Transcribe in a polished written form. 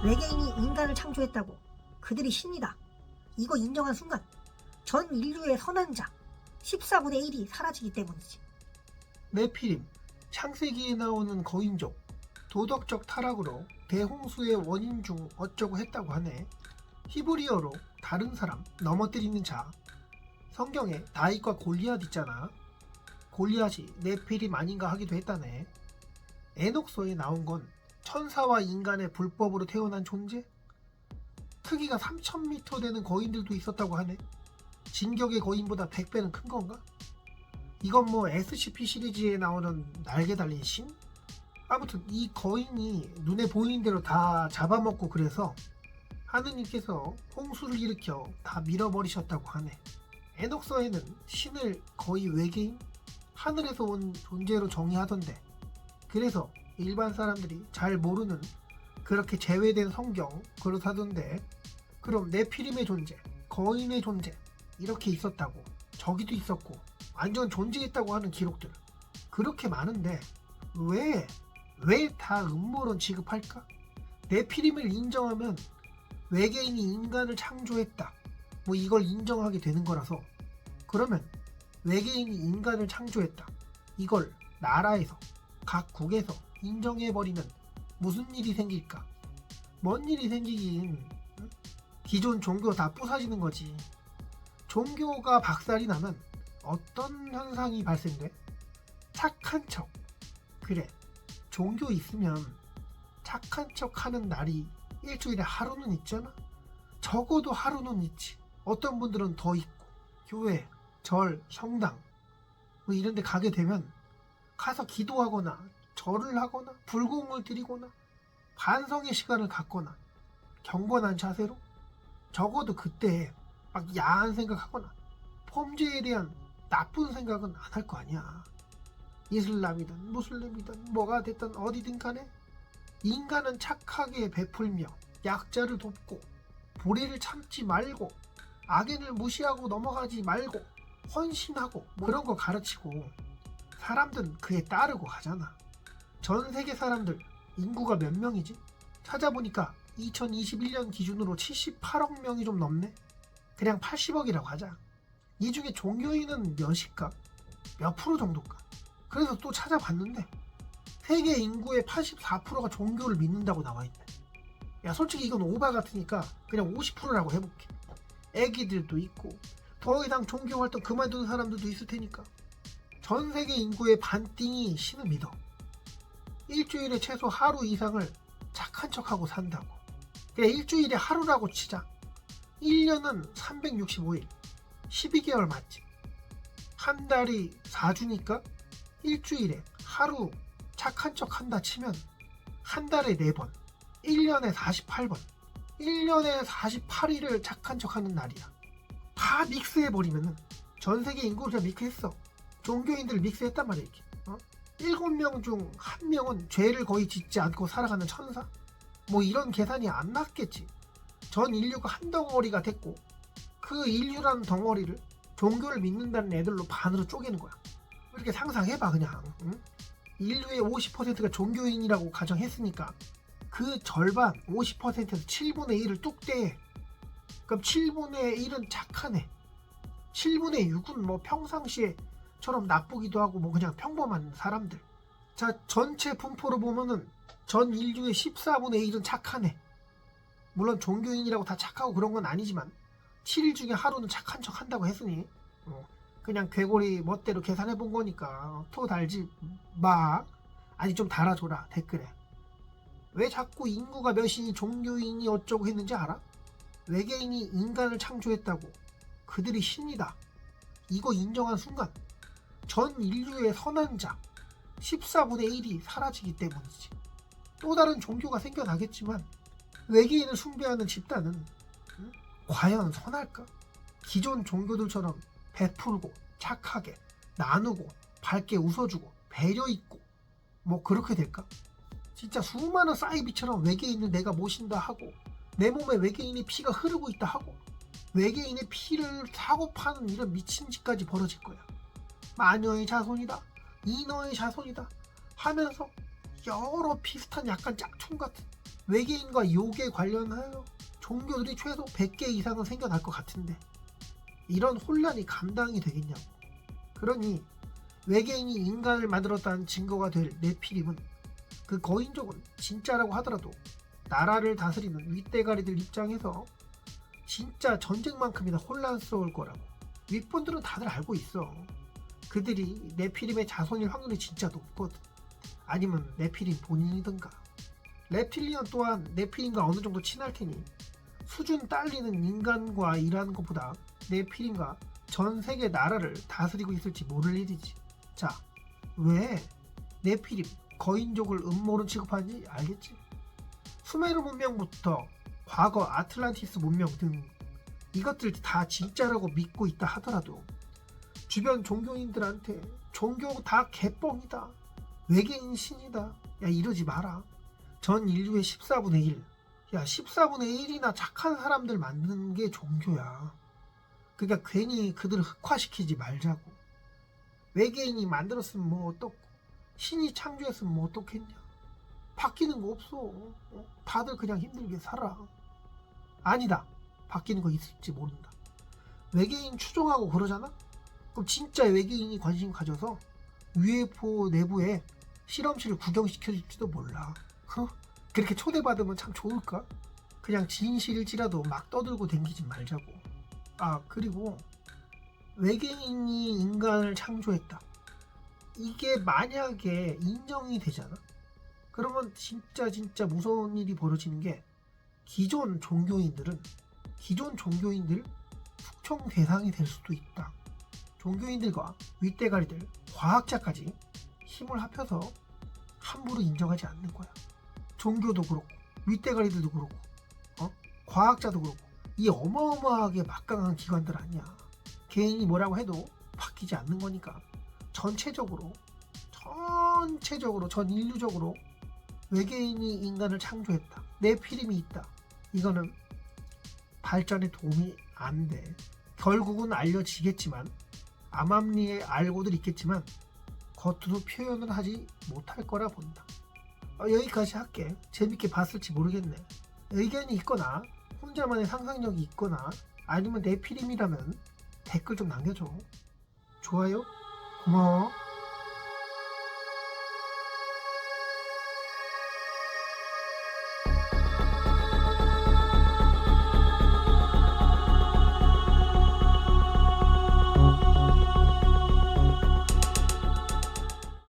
외계인이 인간을 창조했다고 그들이 신이다. 이거 인정한 순간 전 인류의 선한 자 14분의 1이 사라지기 때문이지. 네피림, 창세기에 나오는 거인족, 도덕적 타락으로 대홍수의 원인 중 어쩌고 했다고 하네. 히브리어로 다른 사람, 넘어뜨리는 자. 성경에 다윗과 골리앗 있잖아. 골리앗이 네피림 아닌가 하기도 했다네. 에녹서에 나온 건 천사와 인간의 불법으로 태어난 존재? 크기가 3000m 되는 거인들도 있었다고 하네. 진격의 거인보다 100배는 큰 건가? 이건 뭐 SCP 시리즈에 나오는 날개 달린 신? 아무튼 이 거인이 눈에 보이는 대로 다 잡아먹고 그래서 하느님께서 홍수를 일으켜 다 밀어버리셨다고 하네. 에녹서에는 신을 거의 외계인? 하늘에서 온 존재로 정의하던데, 그래서 일반 사람들이 잘 모르는 그렇게 제외된 성경 그렇다던데, 그럼 네피림의 존재, 거인의 존재 이렇게 있었다고, 저기도 있었고 완전 존재했다고 하는 기록들 그렇게 많은데 왜 다 음모론 취급할까? 네피림을 인정하면 외계인이 인간을 창조했다, 뭐 이걸 인정하게 되는 거라서, 그러면 외계인이 인간을 창조했다, 이걸 나라에서 각 국에서 인정해버리면 무슨 일이 생길까? 뭔 일이 생기긴, 기존 종교 다 부서지는 거지. 종교가 박살이 나면 어떤 현상이 발생돼? 착한 척. 그래, 종교 있으면 착한 척 하는 날이 일주일에 하루는 있잖아. 적어도 하루는 있지. 어떤 분들은 더 있고. 교회, 절, 성당 뭐 이런 데 가게 되면 가서 기도하거나 절을 하거나 불공을 드리거나 반성의 시간을 갖거나 경건한 자세로, 적어도 그때 막 야한 생각하거나 범죄에 대한 나쁜 생각은 안 할 거 아니야. 이슬람이든 무슬림이든 뭐가 됐든 어디든 간에 인간은 착하게 베풀며 약자를 돕고 불의를 참지 말고 악인을 무시하고 넘어가지 말고 헌신하고 뭐 그런 거 가르치고 사람들은 그에 따르고 가잖아. 전 세계 사람들 인구가 몇 명이지? 찾아보니까 2021년 기준으로 78억 명이 좀 넘네? 그냥 80억이라고 하자. 이 중에 종교인은 몇일까? 몇 프로 정도일까? 그래서 또 찾아봤는데 세계 인구의 84%가 종교를 믿는다고 나와있네. 야, 솔직히 이건 오바 같으니까 그냥 50%라고 해볼게. 애기들도 있고 더 이상 종교 활동 그만둔 사람들도 있을 테니까. 전 세계 인구의 반띵이 신을 믿어. 일주일에 최소 하루 이상을 착한 척하고 산다고. 그래, 일주일에 하루라고 치자. 1년은 365일 12개월 맞지? 한 달이 4주니까 일주일에 하루 착한 척 한다 치면 한 달에 4번, 1년에 48번, 1년에 48일을 착한 척 하는 날이야. 다 믹스해버리면은 전 세계 인구를 다 믹스했어. 종교인들을 믹스했단 말이야. 이렇게. 7명 중 1명은 죄를 거의 짓지 않고 살아가는 천사? 뭐 이런 계산이 안 났겠지. 전 인류가 한 덩어리가 됐고 그 인류라는 덩어리를 종교를 믿는다는 애들로 반으로 쪼개는 거야. 이렇게 상상해봐 그냥. 응? 인류의 50%가 종교인이라고 가정했으니까 그 절반 50%에서 7분의 1을 뚝 떼. 그럼 7분의 1은 착한 애, 7분의 6은 뭐 평상시에처럼 나쁘기도 하고 뭐 그냥 평범한 사람들. 자, 전체 분포로 보면은 전 인류의 14분의 1은 착한 애. 물론 종교인이라고 다 착하고 그런 건 아니지만 7일 중에 하루는 착한 척 한다고 했으니 그냥 괴고리 멋대로 계산해 본 거니까 토 달지 마. 아니 좀 달아줘라 댓글에. 왜 자꾸 인구가 몇이니 종교인이 어쩌고 했는지 알아? 외계인이 인간을 창조했다고 그들이 신이다, 이거 인정한 순간 전 인류의 선한 자 14분의 1이 사라지기 때문이지. 또 다른 종교가 생겨나겠지만 외계인을 숭배하는 집단은 과연 선할까? 기존 종교들처럼 베풀고 착하게 나누고 밝게 웃어주고 배려 있고 뭐 그렇게 될까? 진짜 수많은 사이비처럼 외계인을 내가 모신다 하고 내 몸에 외계인의 피가 흐르고 있다 하고 외계인의 피를 사고 파는 이런 미친 짓까지 벌어질 거야. 마녀의 자손이다, 인어의 자손이다 하면서 여러 비슷한 약간 짝퉁 같은 외계인과 요괴 관련하여 종교들이 최소 100개 이상은 생겨날 것 같은데 이런 혼란이 감당이 되겠냐고. 그러니 외계인이 인간을 만들었다는 증거가 될 네피림은 그 거인족은 진짜라고 하더라도 나라를 다스리는 윗대가리들 입장에서 진짜 전쟁만큼이나 혼란스러울 거라고. 윗분들은 다들 알고 있어. 그들이 네피림의 자손일 확률이 진짜 높거든. 아니면 네피림 본인이든가. reptilian 또한 네피림과 어느 정도 친할 테니 수준 딸리는 인간과 일하는 것보다 네피림과 전 세계 나라를 다스리고 있을지 모를 일이지. 자, 왜 네피림, 거인족을 음모론 취급하는지 알겠지? 수메르 문명부터 과거 아틀란티스 문명 등 이것들 다 진짜라고 믿고 있다 하더라도 주변 종교인들한테 종교 다 개뻥이다, 외계인 신이다, 야 이러지 마라. 전 인류의 14분의 1, 야 14분의 1이나 착한 사람들 만드는 게 종교야. 그러니까 괜히 그들을 흑화시키지 말자고. 외계인이 만들었으면 뭐 어떻고, 신이 창조했으면 뭐 어떻겠냐. 바뀌는 거 없어. 다들 그냥 힘들게 살아. 아니다, 바뀌는 거 있을지 모른다. 외계인 추종하고 그러잖아? 그럼 진짜 외계인이 관심 가져서 UFO 내부에 실험실을 구경시켜줄지도 몰라. 그렇게 초대받으면 참 좋을까? 그냥 진실일지라도 막 떠들고 댕기지 말자고. 아, 그리고 외계인이 인간을 창조했다, 이게 만약에 인정이 되잖아? 그러면 진짜 무서운 일이 벌어지는 게 기존 종교인들 숙청 대상이 될 수도 있다. 종교인들과 윗대가리들, 과학자까지 힘을 합쳐서 함부로 인정하지 않는 거야. 종교도 그렇고 윗대가리들도 그렇고 과학자도 그렇고 이 어마어마하게 막강한 기관들 아니야. 개인이 뭐라고 해도 바뀌지 않는 거니까 전체적으로 전 인류적으로 외계인이 인간을 창조했다, 네피림이 있다, 이거는 발전에 도움이 안 돼. 결국은 알려지겠지만, 암암리에 알고들 있겠지만 겉으로 표현을 하지 못할 거라 본다. 여기까지 할게. 재밌게 봤을지 모르겠네. 의견이 있거나 혼자만의 상상력이 있거나 아니면 네피림이라면 댓글 좀 남겨줘. 좋아요? 고마워.